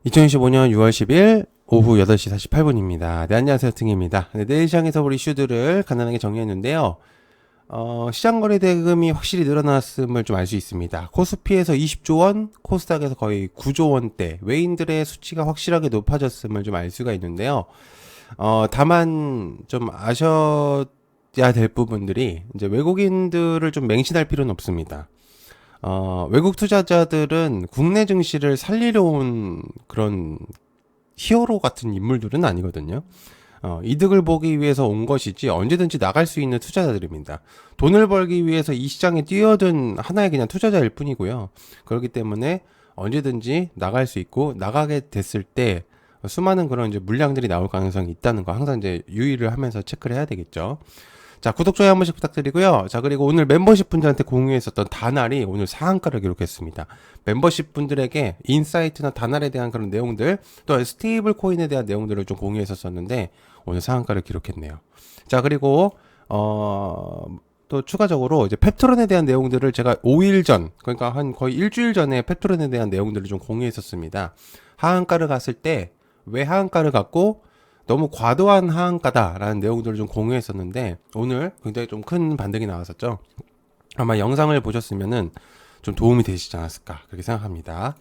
2025년 6월 10일 오후 8시 48분입니다. 네, 안녕하세요. 등입니다. 네, 내일 시장에서 우리 이슈들을 간단하게 정리했는데요. 시장 거래 대금이 확실히 늘어났음을 좀 알 수 있습니다. 코스피에서 20조 원, 코스닥에서 거의 9조 원대, 외인들의 수치가 확실하게 높아졌음을 좀 알 수가 있는데요. 다만 좀 아셔야 될 부분들이 이제 외국인들을 좀 맹신할 필요는 없습니다. 외국 투자자들은 국내 증시를 살리려 온 그런 히어로 같은 인물들은 아니거든요. 이득을 보기 위해서 온 것이지 언제든지 나갈 수 있는 투자자들입니다. 돈을 벌기 위해서 이 시장에 뛰어든 하나의 그냥 투자자일 뿐이고요. 그렇기 때문에 언제든지 나갈 수 있고 나가게 됐을 때 수많은 그런 이제 물량들이 나올 가능성이 있다는 거 항상 이제 유의를 하면서 체크를 해야 되겠죠. 자, 구독, 좋아요 한 번씩 부탁드리고요. 자, 그리고 오늘 멤버십 분들한테 공유했었던 다날이 오늘 상한가를 기록했습니다. 멤버십 분들에게 인사이트나 다날에 대한 그런 내용들, 또 스테이블 코인에 대한 내용들을 좀 공유했었었는데, 오늘 상한가를 기록했네요. 자, 그리고, 또 추가적으로 이제 펩토론에 대한 내용들을 제가 5일 전, 그러니까 한 거의 일주일 전에 펩토론에 대한 내용들을 좀 공유했었습니다. 하한가를 갔을 때, 왜 하한가를 갔고, 너무 과도한 하한가다라는 내용들을 좀 공유했었는데 오늘 굉장히 좀 큰 반등이 나왔었죠. 아마 영상을 보셨으면은 좀 도움이 되시지 않았을까 그렇게 생각합니다.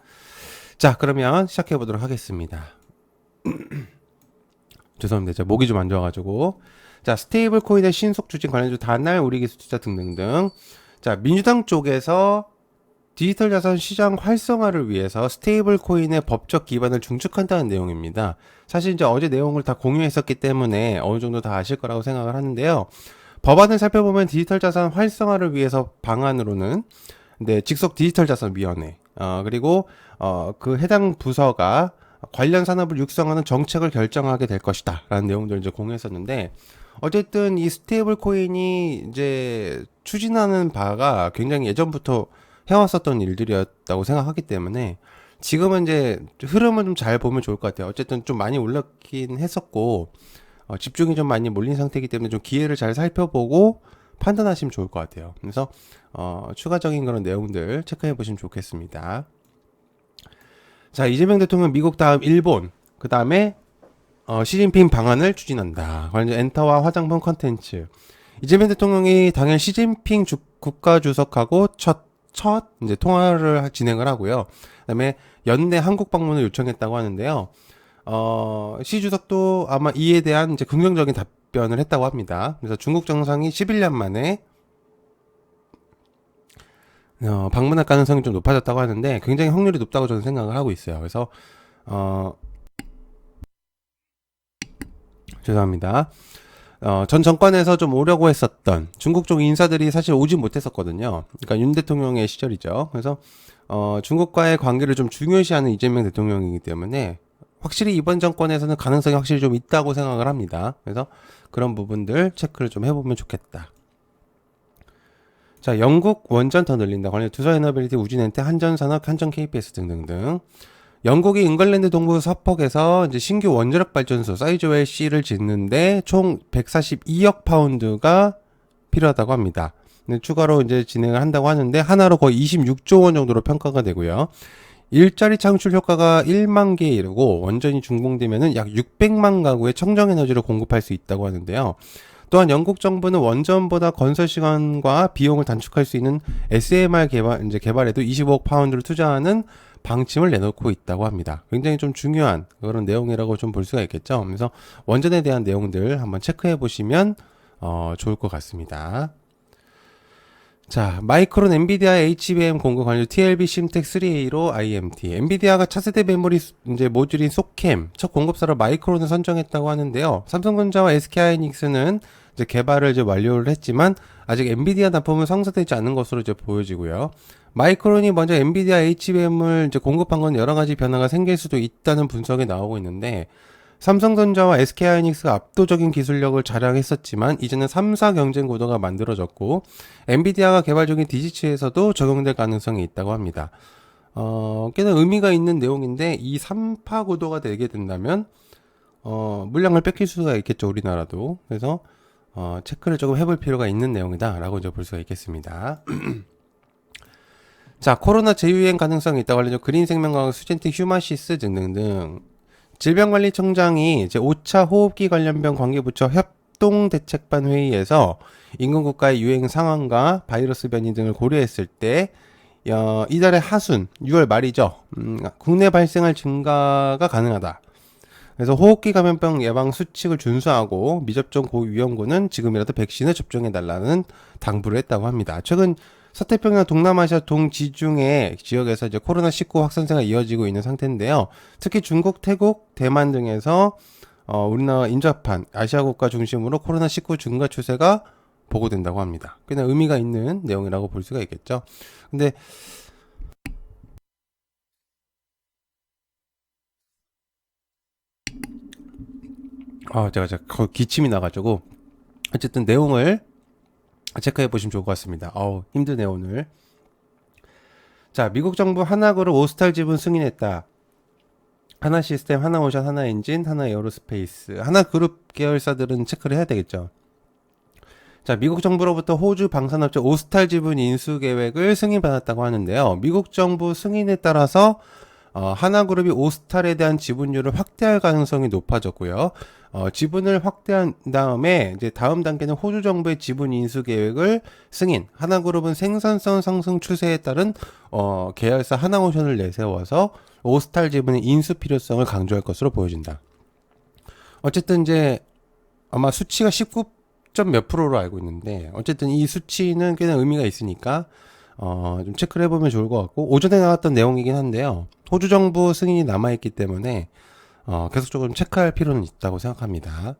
자, 그러면 시작해 보도록 하겠습니다. 죄송합니다. 제가 목이 좀 안 좋아가지고. 자, 스테이블 코인의 신속 추진 관련주 다날 우리기술 투자 등등등. 자, 민주당 쪽에서 디지털 자산 시장 활성화를 위해서 스테이블 코인의 법적 기반을 중축한다는 내용입니다. 사실 이제 어제 내용을 다 공유했었기 때문에 어느 정도 다 아실 거라고 생각을 하는데요. 법안을 살펴보면 디지털 자산 활성화를 위해서 방안으로는 직속 디지털 자산 위원회, 그리고 그 해당 부서가 관련 산업을 육성하는 정책을 결정하게 될 것이다. 라는 내용들을 이제 공유했었는데 어쨌든 이 스테이블 코인이 이제 추진하는 바가 굉장히 예전부터 해왔었던 일들이었다고 생각하기 때문에 지금은 이제 흐름을 좀 잘 보면 좋을 것 같아요. 어쨌든 좀 많이 올랐긴 했었고 집중이 좀 많이 몰린 상태이기 때문에 좀 기회를 잘 살펴보고 판단하시면 좋을 것 같아요. 그래서 추가적인 그런 내용들 체크해 보시면 좋겠습니다. 자, 이재명 대통령 미국 다음 일본, 그 다음에 시진핑 방안을 추진한다. 관련 엔터와 화장품 컨텐츠. 이재명 대통령이 당일 시진핑 국가주석하고 첫 이제 통화를 진행을 하고요. 그다음에 연내 한국 방문을 요청했다고 하는데요. 시 주석도 아마 이에 대한 이제 긍정적인 답변을 했다고 합니다. 그래서 중국 정상이 11년 만에 방문할 가능성이 좀 높아졌다고 하는데 굉장히 확률이 높다고 저는 생각을 하고 있어요. 그래서 죄송합니다. 전 정권에서 좀 오려고 했었던 중국 쪽 인사들이 사실 오지 못했었거든요. 그러니까 윤 대통령의 시절이죠. 그래서 중국과의 관계를 좀 중요시하는 이재명 대통령이기 때문에 확실히 이번 정권에서는 가능성이 확실히 좀 있다고 생각을 합니다. 그래서 그런 부분들 체크를 좀 해보면 좋겠다. 자, 영국 원전 더 늘린다. 관련 투자에너빌리티, 우진엔테, 한전산업, 한전 KPS 등등등. 영국이 잉글랜드 동부 서퍽에서 이제 신규 원자력 발전소 사이즈웰 C를 짓는데 총 142억 파운드가 필요하다고 합니다. 추가로 이제 진행을 한다고 하는데 하나로 거의 26조 원 정도로 평가가 되고요. 일자리 창출 효과가 1만 개에 이르고 원전이 준공되면은 약 600만 가구의 청정에너지를 공급할 수 있다고 하는데요. 또한 영국 정부는 원전보다 건설 시간과 비용을 단축할 수 있는 SMR 개발에도 25억 파운드를 투자하는 방침을 내놓고 있다고 합니다. 굉장히 좀 중요한 그런 내용이라고 좀 볼 수가 있겠죠. 그래서 원전에 대한 내용들 한번 체크해 보시면 좋을 것 같습니다. 자, 마이크론 엔비디아 HBM 공급 관련 TLB 심텍 3A로 IMT. 엔비디아가 차세대 메모리 이제 모듈인 소캠 첫 공급사로 마이크론을 선정했다고 하는데요. 삼성전자와 SK하이닉스는 이제 개발을 이제 완료를 했지만 아직 엔비디아 납품은 성사되지 않은 것으로 이제 보여지고요. 마이크론이 먼저 엔비디아 HBM을 이제 공급한 건 여러 가지 변화가 생길 수도 있다는 분석이 나오고 있는데 삼성전자와 SK하이닉스가 압도적인 기술력을 자랑했었지만 이제는 3사 경쟁 구도가 만들어졌고 엔비디아가 개발 중인 디지치에서도 적용될 가능성이 있다고 합니다. 꽤나 의미가 있는 내용인데 이 3파 구도가 되게 된다면 물량을 뺏길 수가 있겠죠, 우리나라도. 그래서 체크를 조금 해볼 필요가 있는 내용이다 라고 이제 볼 수가 있겠습니다. 자, 코로나 재유행 가능성이 있다고 알려져 그린 생명과학 수젠틱 휴마시스 등등등. 질병관리청장이 제5차 호흡기 관련병 관계부처 협동대책반 회의에서 인근국가의 유행 상황과 바이러스 변이 등을 고려했을 때 이달의 하순 6월 말이죠. 국내 발생할 증가가 가능하다. 그래서 호흡기 감염병 예방 수칙을 준수하고 미접종 고위험군은 지금이라도 백신을 접종해달라는 당부를 했다고 합니다. 최근 서태평양 동남아시아 동지중해 지역에서 이제 코로나19 확산세가 이어지고 있는 상태인데요. 특히 중국, 태국, 대만 등에서 우리나라 인접한 아시아 국가 중심으로 코로나19 증가 추세가 보고된다고 합니다. 꽤나 의미가 있는 내용이라고 볼 수가 있겠죠. 근데 제가 기침이 나가지고 어쨌든 내용을 체크해 보시면 좋을 것 같습니다. 힘드네 오늘. 자, 미국 정부 하나그룹 오스탈 지분 승인했다. 하나시스템, 하나오션, 하나엔진, 하나에어로스페이스. 하나그룹 계열사들은 체크를 해야 되겠죠. 자, 미국 정부로부터 호주 방산업체 오스탈 지분 인수 계획을 승인받았다고 하는데요. 미국 정부 승인에 따라서 하나그룹이 오스탈에 대한 지분율을 확대할 가능성이 높아졌고요. 지분을 확대한 다음에 이제 다음 단계는 호주 정부의 지분 인수 계획을 승인. 하나그룹은 생산성 상승 추세에 따른 계열사 하나오션을 내세워서 오스탈 지분의 인수 필요성을 강조할 것으로 보여진다. 어쨌든 이제 아마 수치가 19점 몇 프로로 알고 있는데 어쨌든 이 수치는 꽤나 의미가 있으니까 좀 체크를 해보면 좋을 것 같고 오전에 나왔던 내용이긴 한데요. 호주 정부 승인이 남아있기 때문에 계속적으로 좀 체크할 필요는 있다고 생각합니다.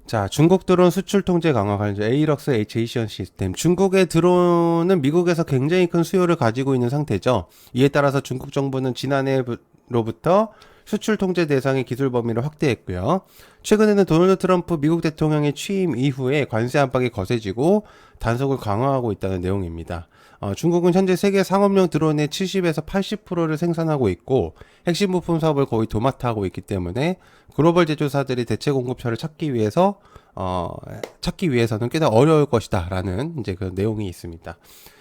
자, 중국 드론 수출 통제 강화 관련 에이럭스 H-에이시언 시스템. 중국의 드론은 미국에서 굉장히 큰 수요를 가지고 있는 상태죠. 이에 따라서 중국 정부는 지난해로부터 수출 통제 대상의 기술 범위를 확대했고요. 최근에는 도널드 트럼프 미국 대통령의 취임 이후에 관세 압박이 거세지고 단속을 강화하고 있다는 내용입니다. 중국은 현재 세계 상업용 드론의 70에서 80%를 생산하고 있고 핵심 부품 사업을 거의 도맡아 하고 있기 때문에 글로벌 제조사들이 대체 공급처를 찾기 위해서는 꽤나 어려울 것이다라는 이제 그 내용이 있습니다.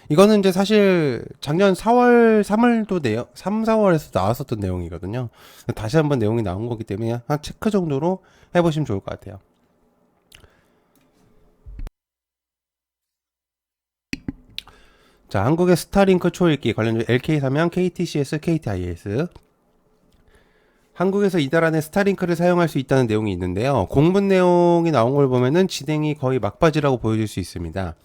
이거는 이제 사실 작년 4월, 3월도 3, 4월에서 나왔었던 내용이거든요. 다시 한번 내용이 나온 거기 때문에 한 체크 정도로 해보시면 좋을 것 같아요. 자, 한국의 스타링크 초읽기 관련 LK삼양, KTCS, KTIS. 한국에서 이달 안에 스타링크를 사용할 수 있다는 내용이 있는데요. 공문 내용이 나온 걸 보면은 진행이 거의 막바지라고 보여질 수 있습니다.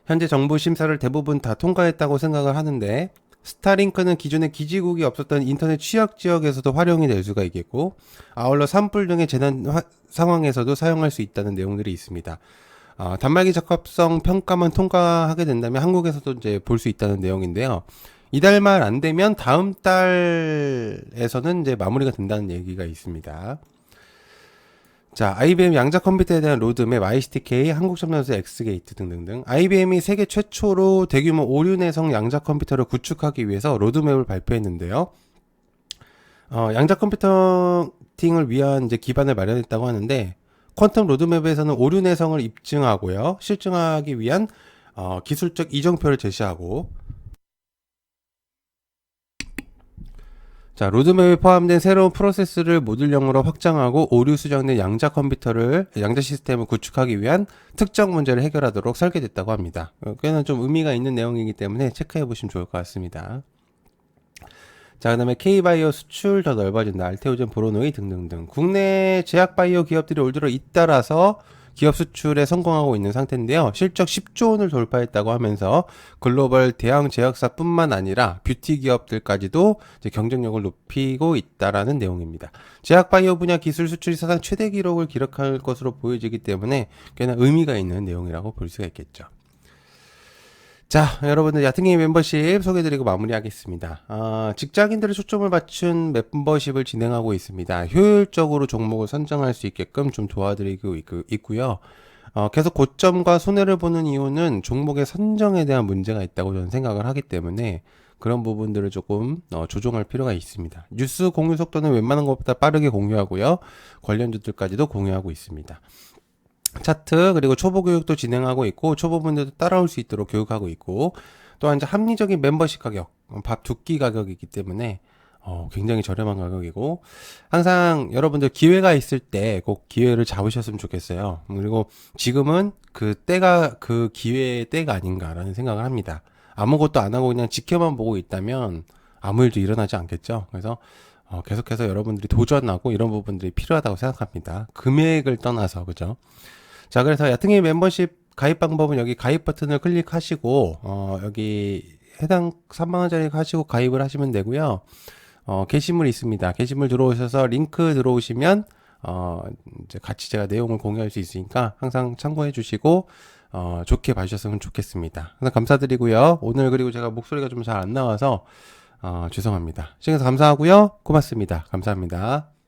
현재 정부 심사를 대부분 다 통과했다고 생각을 하는데 스타링크는 기존에 기지국이 없었던 인터넷 취약 지역에서도 활용이 될 수가 있겠고 아울러 산불 등의 재난 상황에서도 사용할 수 있다는 내용들이 있습니다. 단말기 적합성 평가만 통과하게 된다면 한국에서도 이제 볼 수 있다는 내용인데요. 이달 말 안 되면 다음 달에서는 이제 마무리가 된다는 얘기가 있습니다. 자, IBM 양자 컴퓨터에 대한 로드맵, ICTK, 한국첨단소 X게이트 등등등. IBM이 세계 최초로 대규모 오류 내성 양자 컴퓨터를 구축하기 위해서 로드맵을 발표했는데요. 양자 컴퓨터팅을 위한 이제 기반을 마련했다고 하는데 퀀텀 로드맵에서는 오류 내성을 입증하고요. 실증하기 위한 기술적 이정표를 제시하고 자, 로드맵에 포함된 새로운 프로세스를 모듈형으로 확장하고 오류 수정된 양자 시스템을 구축하기 위한 특정 문제를 해결하도록 설계됐다고 합니다. 꽤나 좀 의미가 있는 내용이기 때문에 체크해 보시면 좋을 것 같습니다. 자, 그 다음에 K바이오 수출 더 넓어진다. 알테오젠, 보로노이 등등등. 국내 제약바이오 기업들이 올 들어 잇따라서 기업 수출에 성공하고 있는 상태인데요. 실적 10조 원을 돌파했다고 하면서 글로벌 대형 제약사뿐만 아니라 뷰티 기업들까지도 이제 경쟁력을 높이고 있다라는 내용입니다. 제약바이오 분야 기술 수출이 사상 최대 기록을 기록할 것으로 보여지기 때문에 꽤나 의미가 있는 내용이라고 볼 수가 있겠죠. 자, 여러분들 야팅게임 멤버십 소개드리고 마무리하겠습니다. 직장인들의 초점을 맞춘 멤버십을 진행하고 있습니다. 효율적으로 종목을 선정할 수 있게끔 좀 도와드리고 있고요. 계속 고점과 손해를 보는 이유는 종목의 선정에 대한 문제가 있다고 저는 생각을 하기 때문에 그런 부분들을 조금 조정할 필요가 있습니다. 뉴스 공유 속도는 웬만한 것보다 빠르게 공유하고요. 관련주들까지도 공유하고 있습니다. 차트 그리고 초보 교육도 진행하고 있고 초보분들도 따라올 수 있도록 교육하고 있고 또한 이제 합리적인 멤버십 가격, 밥 두 끼 가격이기 때문에 굉장히 저렴한 가격이고 항상 여러분들 기회가 있을 때 꼭 기회를 잡으셨으면 좋겠어요. 그리고 지금은 그 때가 그 기회의 때가 아닌가라는 생각을 합니다. 아무것도 안 하고 그냥 지켜만 보고 있다면 아무 일도 일어나지 않겠죠. 그래서 계속해서 여러분들이 도전하고 이런 부분들이 필요하다고 생각합니다. 금액을 떠나서 그죠? 자, 그래서 야생의 멤버십 가입 방법은 여기 가입 버튼을 클릭하시고 여기 해당 3만 원짜리 하시고 가입을 하시면 되고요. 게시물이 있습니다. 게시물 들어오셔서 링크 들어오시면 이제 같이 제가 내용을 공유할 수 있으니까 항상 참고해 주시고 좋게 봐주셨으면 좋겠습니다. 항상 감사드리고요. 오늘 그리고 제가 목소리가 좀 잘 안 나와서 죄송합니다. 시청해서 감사하고요. 고맙습니다. 감사합니다.